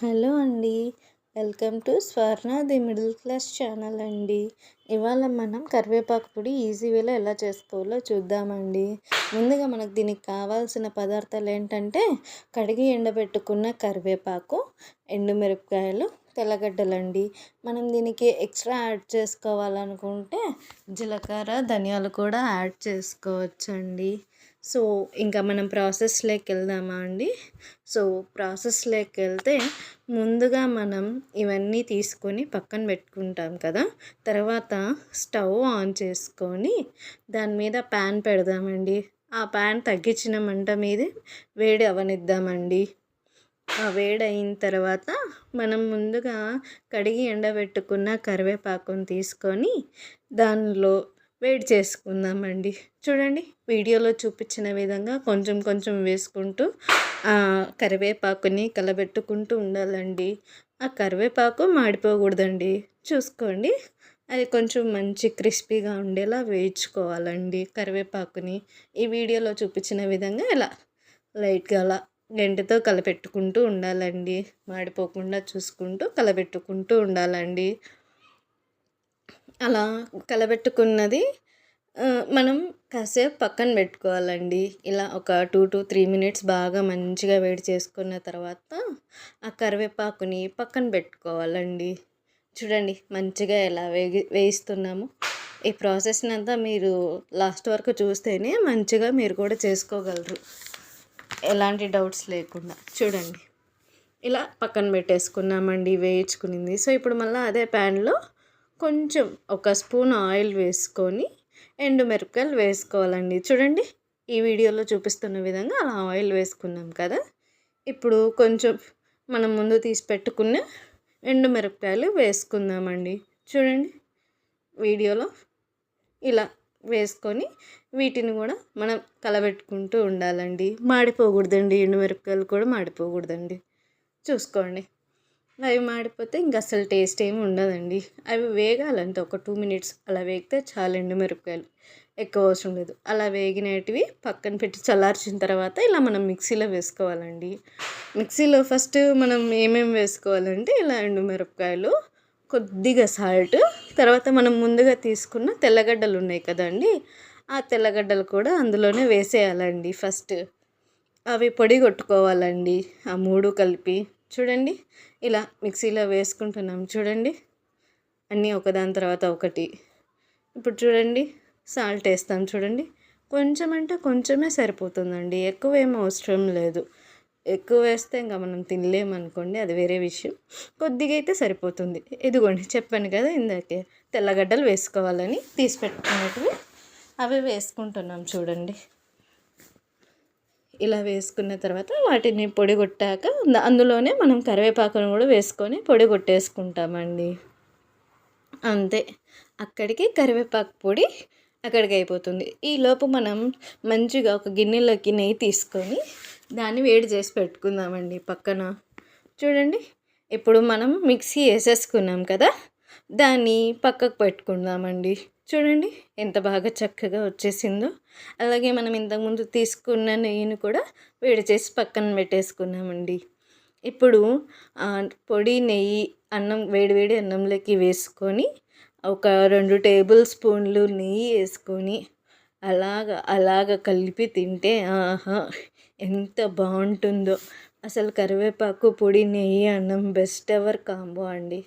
Hello అండి. Welcome to Swarna the middle class channel అండి. ఇవాళ మనం కరివేపాకు పొడి ఈజీ వేలో ఎలా చేసుకోవాలో చూద్దామండి. ముందుగా మనకు దీనికి కావాల్సిన పదార్థాలు ఏంటంటే కడిగి ఎండబెట్టుకున్న కరివేపాకు, ఎండుమిరపకాయలు, తెల్లగడ్డలండి. మనం దీనికి ఎక్స్ట్రా యాడ్ చేసుకోవాలనుకుంటే జీలకర్ర, ధనియాలు కూడా యాడ్ చేసుకోవచ్చండి. సో ఇంకా మనం ప్రాసెస్లోకి వెళ్దామా అండి. ప్రాసెస్లోకి వెళ్తే ముందుగా మనం ఇవన్నీ తీసుకొని పక్కన పెట్టుకుంటాం కదా. తర్వాత స్టవ్ ఆన్ చేసుకొని దాని మీద ప్యాన్ పెడదామండి. ఆ ప్యాన్ తగ్గించిన మంట మీద వేడి అవనిద్దామండి. ఆ వేడి అయిన తర్వాత మనం ముందుగా కడిగి ఎండబెట్టుకున్న కరివేపాకుని తీసుకొని దానిలో వేడి చేసుకుందామండి. చూడండి, వీడియోలో చూపించిన విధంగా కొంచెం కొంచెం వేసుకుంటూ కరివేపాకుని కలబెట్టుకుంటూ ఉండాలండి. ఆ కరివేపాకు మాడిపోకూడదండి. చూసుకోండి, అది కొంచెం మంచి క్రిస్పీగా ఉండేలా వేయించుకోవాలండి కరివేపాకుని. ఈ వీడియోలో చూపించిన విధంగా ఇలా లైట్గా అలా గంటెతో కలపెట్టుకుంటూ ఉండాలండి. మాడిపోకుండా చూసుకుంటూ కలబెట్టుకుంటూ ఉండాలండి. అలా కలబెట్టుకున్నది మనం కాసేపు పక్కన పెట్టుకోవాలండి. ఇలా ఒక 2 to 3 minutes బాగా మంచిగా వేడి చేసుకున్న తర్వాత ఆ కరివేపాకుని పక్కన పెట్టుకోవాలండి. చూడండి, మంచిగా ఎలా వేయిస్తున్నాము. ఈ ప్రాసెస్ని అంతా మీరు లాస్ట్ వరకు చూస్తేనే మంచిగా మీరు కూడా చేసుకోగలరు, ఎలాంటి డౌట్స్ లేకుండా. చూడండి, ఇలా పక్కన పెట్టేసుకున్నామండి వేయించుకునింది. సో ఇప్పుడు మళ్ళీ అదే ప్యాన్లో కొంచెం ఒక స్పూన్ ఆయిల్ వేసుకొని ఎండుమిరపకాయలు వేసుకోవాలండి. చూడండి, ఈ వీడియోలో చూపిస్తున్న విధంగా అలా ఆయిల్ వేసుకున్నాం కదా. ఇప్పుడు కొంచెం మనం ముందు తీసి పెట్టుకున్న ఎండుమిరపకాయలు వేసుకుందామండి. చూడండి, వీడియోలో ఇలా వేసుకొని వీటిని కూడా మనం కలబెట్టుకుంటూ ఉండాలండి. మాడిపోకూడదండి, ఎండుమిరపకాయలు కూడా మాడిపోకూడదండి. చూసుకోండి, అవి మాడిపోతే ఇంక అసలు టేస్ట్ ఏమి ఉండదండి. అవి వేగాలంటే ఒక 2 minutes అలా వేగితే చాలు. ఎండుమిరపకాయలు ఎక్కువ అవసరం లేదు. అలా వేగినటివి పక్కన పెట్టి చల్లార్చిన తర్వాత ఇలా మనం మిక్సీలో వేసుకోవాలండి. మిక్సీలో ఫస్ట్ మనం ఏమేమి వేసుకోవాలంటే ఇలా ఎండుమిరపకాయలు, కొద్దిగా సాల్ట్, తర్వాత మనం ముందుగా తీసుకున్న తెల్లగడ్డలు ఉన్నాయి కదండి, ఆ తెల్లగడ్డలు కూడా అందులోనే వేసేయాలండి. ఫస్ట్ అవి పొడి కొట్టుకోవాలండి, ఆ 3 కలిపి. చూడండి, ఇలా మిక్సీలో వేసుకుంటున్నాం. చూడండి, అన్నీ ఒకదాని తర్వాత ఒకటి. ఇప్పుడు చూడండి, సాల్ట్ వేస్తాం. చూడండి, కొంచెం అంటే కొంచెమే సరిపోతుందండి, ఎక్కువ ఏం అవసరం లేదు. ఎక్కువ వేస్తే ఇంకా మనం తినలేమనుకోండి, అది వేరే విషయం. కొద్దిగా అయితే సరిపోతుంది. ఇదిగోండి, చెప్పాను కదా ఇందాకే తెల్లగడ్డలు వేసుకోవాలని, తీసి పెట్టుకున్నట్టువి అవి వేసుకుంటున్నాం. చూడండి, ఇలా వేసుకున్న తర్వాత వాటిని పొడి కొట్టాక అందులోనే మనం కరివేపాకును కూడా వేసుకొని పొడి కొట్టేసుకుంటామండి. అంతే, అక్కడికి కరివేపాకు పొడి అక్కడికి అయిపోతుంది. ఈలోపు మనం మంచిగా ఒక గిన్నెలోకి నెయ్యి తీసుకొని దాన్ని వేడి చేసి పెట్టుకుందామండి పక్కన. చూడండి, ఇప్పుడు మనం మిక్సీ వేసేసుకున్నాం కదా, దాన్ని పక్కకు పెట్టుకుందామండి. చూడండి, ఎంత బాగా చక్కగా వచ్చేసిందో. అలాగే మనం ఇంతకుముందు తీసుకున్న నెయ్యిని కూడా వేడి చేసి పక్కన పెట్టేసుకున్నామండి. ఇప్పుడు పొడి నెయ్యి వేడివేడి అన్నంలోకి వేసుకొని ఒక 2 tablespoons నెయ్యి వేసుకొని అలాగ కలిపి తింటే ఆహా, ఎంత బాగుంటుందో. అసలు కరివేపాకు పొడి నెయ్యి అన్నం బెస్ట్ ఎవర్ కాంబో అండి.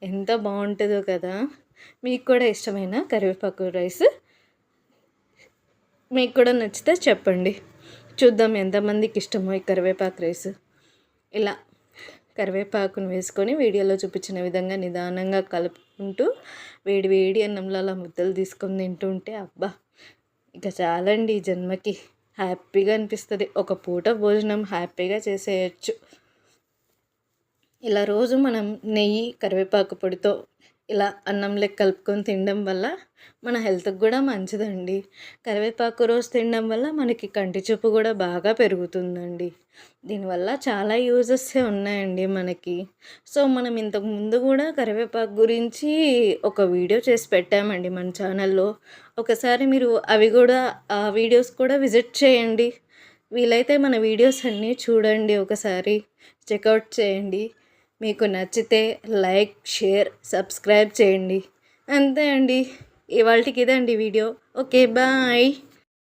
ఎంత బాగుంటుందో కదా. మీకు కూడా ఇష్టమైన కరివేపాకు రైస్ మీకు కూడా నచ్చితే చెప్పండి, చూద్దాం ఎంతమందికి ఇష్టమో ఈ కరివేపాకు రైస్. ఇలా కరివేపాకును వేసుకొని వీడియోలో చూపించిన విధంగా నిదానంగా కలుపుకుంటూ వేడి వేడి అన్నంలో అలా ముద్దలు తీసుకొని తింటుంటే అబ్బా, ఇక చాలండి. ఈ జన్మకి హ్యాపీగా అనిపిస్తుంది. ఒక పూట భోజనం హ్యాపీగా చేసేయచ్చు. ఇలా రోజు మనం నెయ్యి కరివేపాకు పొడితో ఇలా అన్నంలో కలుపుకొని తినడం వల్ల మన హెల్త్కి కూడా మంచిదండి. కరివేపాకు రోజు తినడం వల్ల మనకి కంటి చూపు కూడా బాగా పెరుగుతుందండి. దీనివల్ల చాలా యూజెస్ ఉన్నాయండి మనకి. సో మనం ఇంతకు ముందు కూడా కరివేపాకు గురించి ఒక వీడియో చేసి పెట్టామండి మన ఛానల్లో. ఒకసారి మీరు ఆ వీడియోస్ కూడా విజిట్ చేయండి. వీలైతే మన వీడియోస్ అన్నీ చూడండి, ఒకసారి చెక్అవుట్ చేయండి. మీకు నచ్చితే లైక్, షేర్, సబ్స్క్రైబ్ చేయండి. అంతే అండి. ఇవాల్టికి ఇదండి వీడియో. ఓకే. బాయ్.